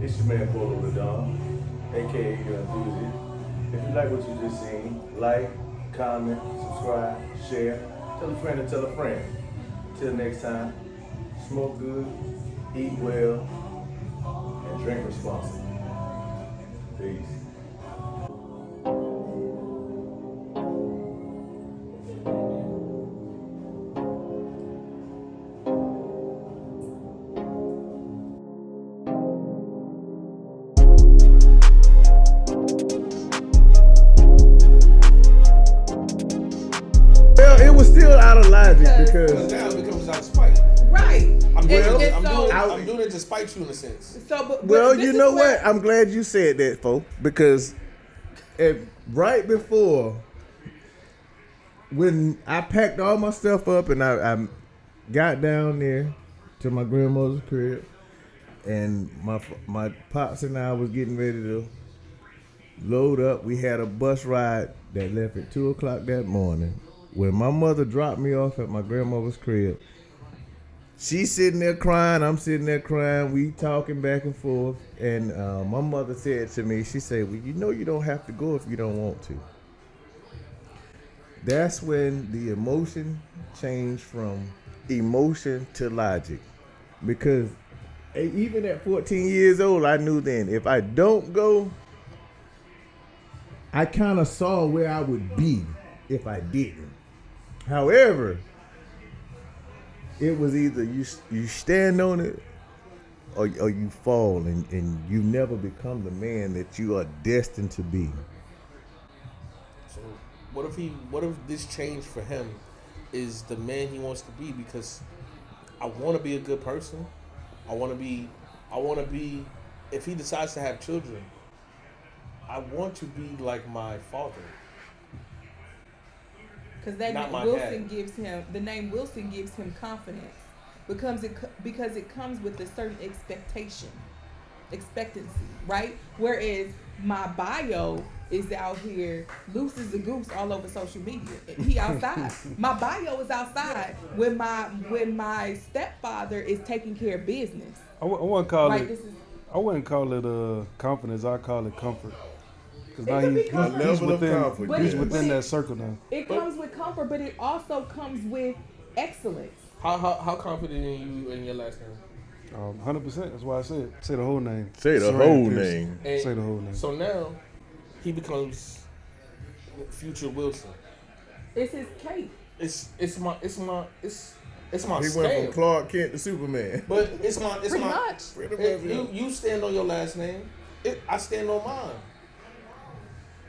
It's your man Polo Ladon, aka Your Enthusiast. If you like what you just seen, like, comment, subscribe, share, tell a friend and tell a friend. Till next time, smoke good, eat well, and drink responsibly. Peace. Well, it was still out of logic because now it becomes out of spite. Right. I'm doing, And- it, and so- I'm doing it to spite you in a sense. So, but well, this you is know where- what? I'm glad you said that, folks, because right before when I packed all my stuff up and I got down there to my grandmother's crib, and my pops and I was getting ready to load up. We had a bus ride that left at 2:00 that morning. When my mother dropped me off at my grandmother's crib, she's sitting there crying. I'm sitting there crying. We talking back and forth. And my mother said to me, she said, well, you know you don't have to go if you don't want to. That's when the emotion changed from emotion to logic. Because even at 14 years old, I knew then if I don't go, I kind of saw where I would be if I didn't. However, it was either you stand on it or you fall and you never become the man that you are destined to be. So what if this change for him is the man he wants to be? Because I want to be a good person. I want to be. If he decides to have children, I want to be like my father. Because that Not my Wilson dad. gives him the name Wilson gives him confidence because it comes with a certain expectancy, right? Whereas my bio is out here loose as a goose all over social media. He outside. My bio is outside when my stepfather is taking care of business. I wouldn't call Right, it. this is- I wouldn't call it confidence. I call it comfort. Because It now could be he's comfort. A level of comfort, But he's it- within but that it- circle now. It comes with comfort, but it also comes with excellence. How confident in you in your last name? 100%. That's why I said say the whole name. Say the Saran whole Pierce. name. And Say the whole name. So now he becomes future Wilson. It's his cake. It's my He stamp. went from Clark Kent to Superman. But it's Pretty my much. Pretty much, If yeah. you stand on your last name. I stand on mine.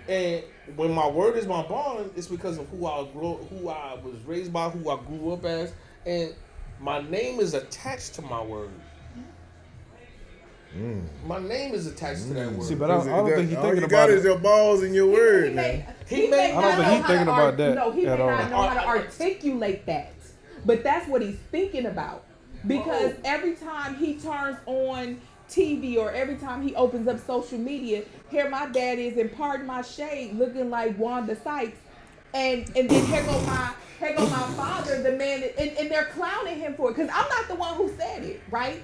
And when my word is my bond, it's because of who I was raised by, who I grew up as, and my name is attached to my word. My name is attached to that word. See, but I don't think he's all thinking you got about is it. your balls and your word. He now. may He may- not I don't think know he's how thinking to about that No, he at may all. not know how to articulate that, but that's what he's thinking about. Because every time he turns on TV or every time he opens up social media, here my dad is, and pardon my shade, looking like Wanda Sykes, and then here go my father, the man, and they're clowning him for it. Because I'm not the one who said it, right?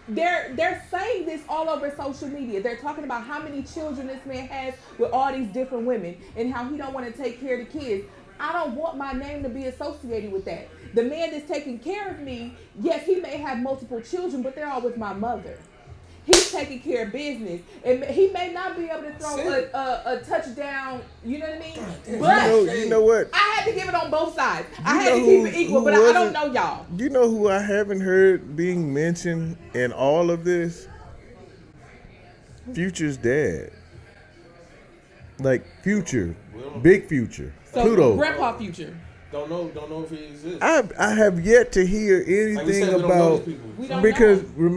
They're saying this all over social media. They're talking about how many children this man has with all these different women and how he don't want to take care of the kids. I don't want my name to be associated with that. The man that's taking care of me, yes, he may have multiple children, but they're all with my mother. He's taking care of business, and he may not be able to throw a touchdown. You know what I mean? But You know what? I had to give it on both sides. I You had to know keep it who equal, but I was don't it? know y'all. You know who I haven't heard being mentioned in all of this? Future's dad. Like Future, big Future, So Pluto. Grandpa Future. Don't know if he exists. I have yet to hear Like we anything said, we don't know about these people. We don't because know.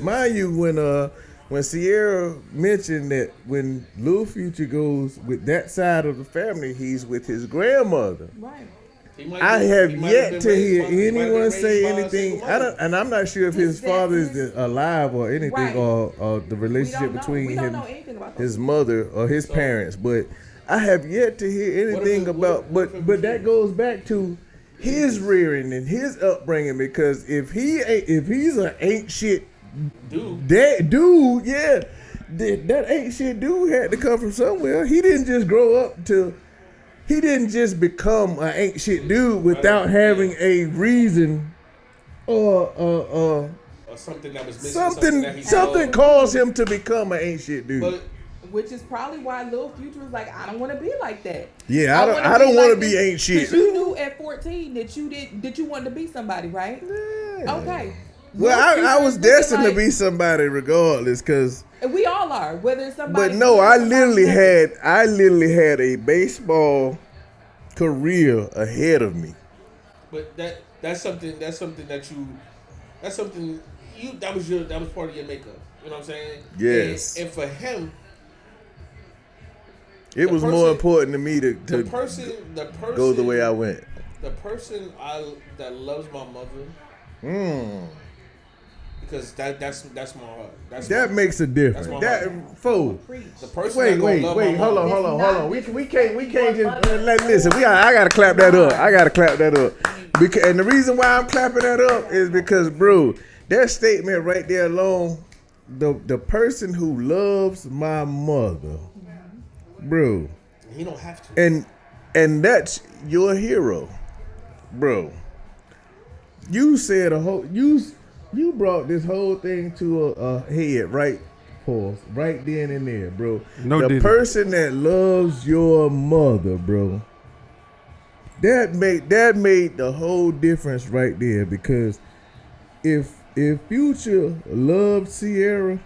mind you, when Sierra mentioned that when Lil Future goes with that side of the family, he's with his grandmother. Right. He might I be- have he might have yet been to raised hear by- he might have been anyone raised say by a anything. single mother. And I'm not sure if his father is alive or anything, Right. or the relationship know. between We don't him, know anything about his those. mother, or his parents. But I have yet to hear What if anything it- about. what if it But was that true? goes back to his rearing and his upbringing. Because if he's an ain't shit That dude, yeah. That ain't shit dude had to come from somewhere. He didn't just grow up to. He didn't just become an ain't shit dude without having a reason or something that was something missing. caused him to become an ain't shit dude. But, which is probably why Lil Future was like, I don't want to be like that. Yeah, I don't want to be ain't shit. Because you knew at 14 that you wanted to be somebody, right? Yeah. Okay. Well, I was destined to be somebody regardless, cause we all are, whether it's somebody. But no, I literally had a baseball career ahead of me. But that's something that was part of your makeup. You know what I'm saying? Yes. And for him, it was more important to me to the person go the way I went. The person that loves my mother. Because that's my heart. That makes a difference. That fool. The person wait, hold on. We can't just listen. I gotta clap that up. Because and the reason why I'm clapping that up is because, bro, that statement right there alone, the person who loves my mother, bro. He don't have to. And that's your hero, bro. You said You brought this whole thing to a head right then and there, bro. The person that loves your mother, bro. That made the whole difference right there, because if Future loved Sierra,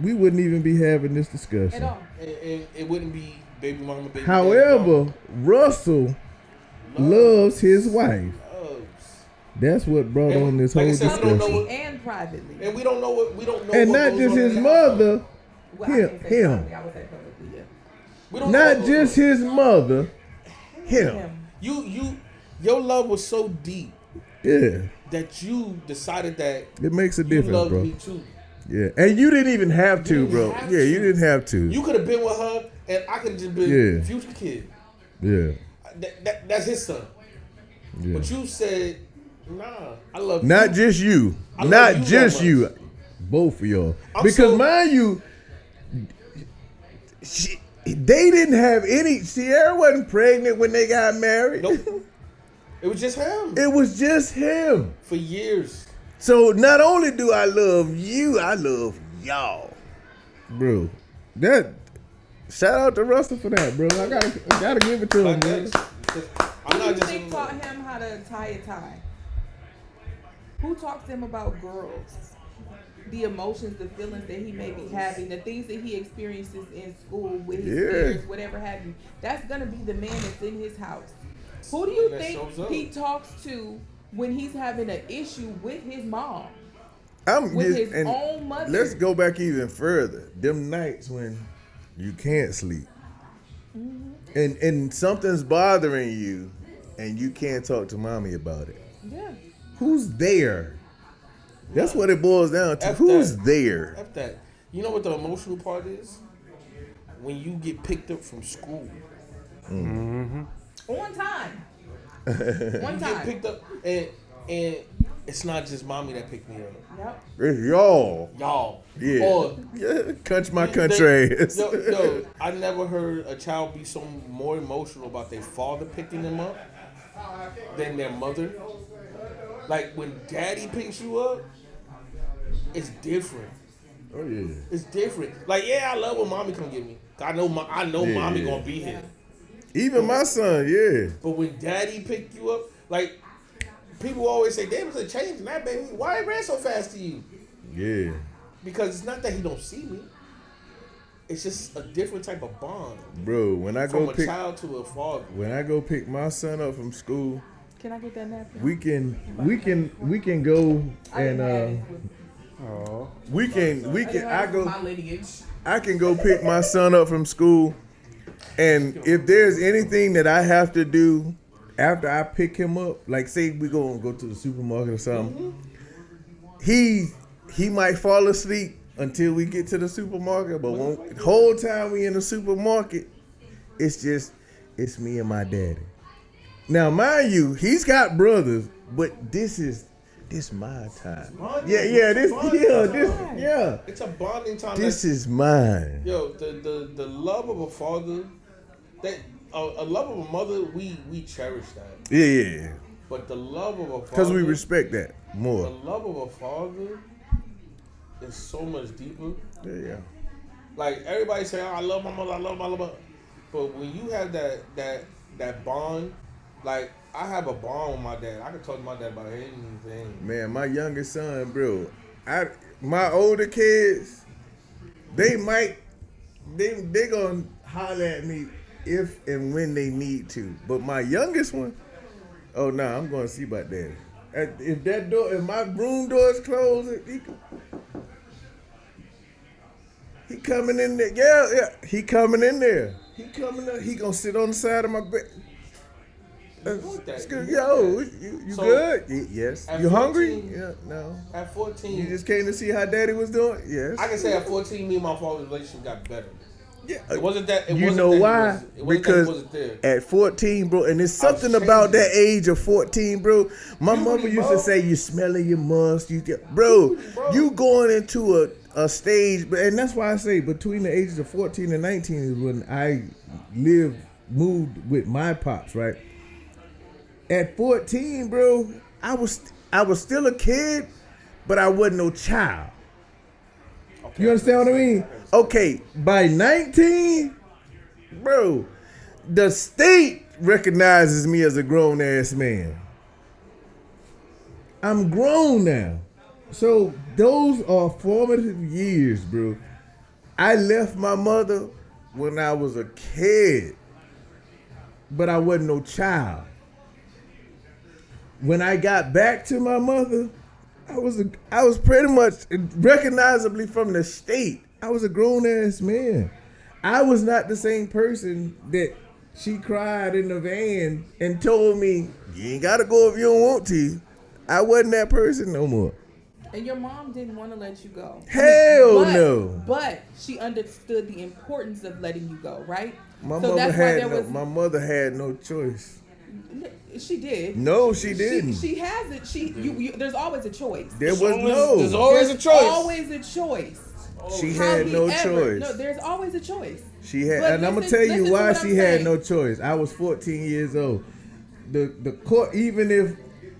we wouldn't even be having this discussion. At all. It wouldn't be baby mama, baby. However, Russell loves his wife. That's what brought on this whole discussion. And privately. And we don't know. And not just his mother, him. Not just his mother, him. Your love was so deep. Yeah. That you decided that it makes a difference, you loved bro. Me too. Yeah, and you didn't even have to, bro. Yeah, you didn't have to. You could have been with her, and I could have just been Future kid. Yeah. That's his son. Yeah. But you said, nah, I love you. Not just you. Not just you. Both of y'all. Because mind you, they didn't have any. Sierra wasn't pregnant when they got married. Nope. It was just him. It was just him. For years. So not only do I love you, I love y'all. Bro. Shout out to Russell for that, bro. I gotta give it to him, man. Who do you think taught him how to tie a tie? Who talks to him about girls? The emotions, the feelings that he may be having, the things that he experiences in school with his peers, whatever have you. That's going to be the man that's in his house. Who do you think he talks to when he's having an issue with his mom? His own mother? Let's go back even further. Them nights when you can't sleep. Mm-hmm. And something's bothering you and you can't talk to mommy about it. Yeah. Who's there? That's what it boils down to. Who's there? F that. You know what the emotional part is? When you get picked up from school. Mm-hmm. On time. You get picked up and it's not just mommy that picked me up. Yep. It's y'all. Y'all. Yeah. Or, country my country. Yo, I never heard a child be so more emotional about their father picking them up than their mother. Like when daddy picks you up, it's different. Oh yeah. It's different. Like I love when mommy come get me. I know mommy gonna be here. Even my son, yeah. But when daddy picked you up, like people always say, "Damn, it's a change in that baby. Why it ran so fast to you?" Yeah. Because it's not that he don't see me. It's just a different type of bond. Bro, when I go from a child to a father. When I go pick my son up from school. Can I get that napkin? We can go and I can go pick my son up from school, and if there's anything that I have to do after I pick him up, like say we go to the supermarket or something, he might fall asleep until we get to the supermarket, but the whole time we in the supermarket, it's me and my daddy. Now, mind you, he's got brothers, but this is this my time. Bonding. Yeah, this, Bonding yeah, yeah. It's a bonding time. This is mine. Yo, the love of a father, that a love of a mother, we cherish that. Yeah. But the love of a father, Because we respect that the more. love of a father is so much deeper. Yeah. Like everybody say, oh, I love my mother, I love my mother. But when you have that bond, like I have a bond with my dad. I can talk to my dad about anything. Man, my youngest son, bro. My older kids, they gonna holler at me if and when they need to. But my youngest one, oh no, I'm gonna see about that. If my room door is closed, he coming in there. Yeah, he coming in there. He gonna sit on the side of my bed. It's good. Yo, you So, good? Yes. at You hungry? 14 Yeah, no. At 14, You just came to see how daddy was doing? Yes. I can say at 14, me and my father's relationship got better. Yeah. It wasn't that. It You wasn't know that why? It wasn't that Because he wasn't there. at 14, bro, and it's I was something about changing. that age of 14, bro. My Puberty, mother used bro. to say, "You smelling your must." Bro, Puberty, bro. you going into a stage, and that's why I say between the ages of 14 and 19 is when I moved with my pops, right? At 14, bro, I was still a kid, but I wasn't no child. Okay, You understand what I mean? Okay, by 19, bro, the state recognizes me as a grown ass man. I'm grown now. So those are formative years, bro. I left my mother when I was a kid, but I wasn't no child. When I got back to my mother, I was pretty much recognizably from the state. I was a grown ass man. I was not the same person that she cried in the van and told me, "You ain't gotta go if you don't want to." I wasn't that person no more. And your mom didn't want to let you go. Hell but, no. But she understood the importance of letting you go, right? My So mother that's why had there was. my mother had no choice. She did. No, she didn't. She has it. There's always a choice. There's There's always There's a choice. always a choice. She How had he no ever- choice. No, there's always a choice. She had, But and I'm gonna listen- tell you listen to why what she I'm had saying. no choice. I was 14 years old. The court, even if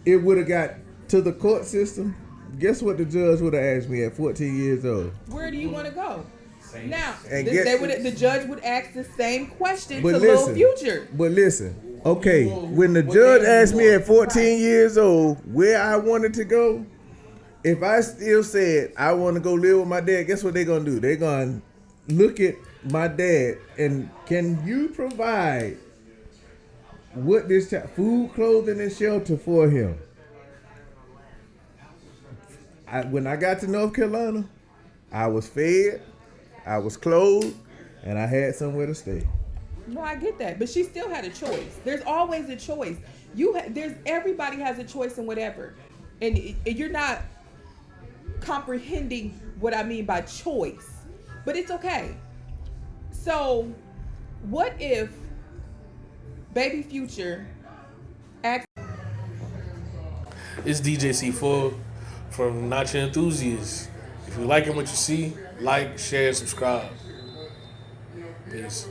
it would have got to the court system, guess what the judge would have asked me at 14 years old? Where do you want to go? Now, And the judge would ask the same question But to listen, Lil Future. But listen, okay, when the What judge game asked you me want? at 14 years old where I wanted to go, if I still said I want to go live with my dad, guess what they're gonna do? They're gonna look at my dad and can you provide what this food, clothing, and shelter for him? When I got to North Carolina, I was fed, I was clothed, and I had somewhere to stay. No, I get that, but she still had a choice. There's always a choice. Everybody has a choice in whatever, and you're not comprehending what I mean by choice, but it's okay. So, what if Baby Future asked? It's DJ C4 from Not Your Enthusiast. If you liking what you see, like, share, subscribe. Peace.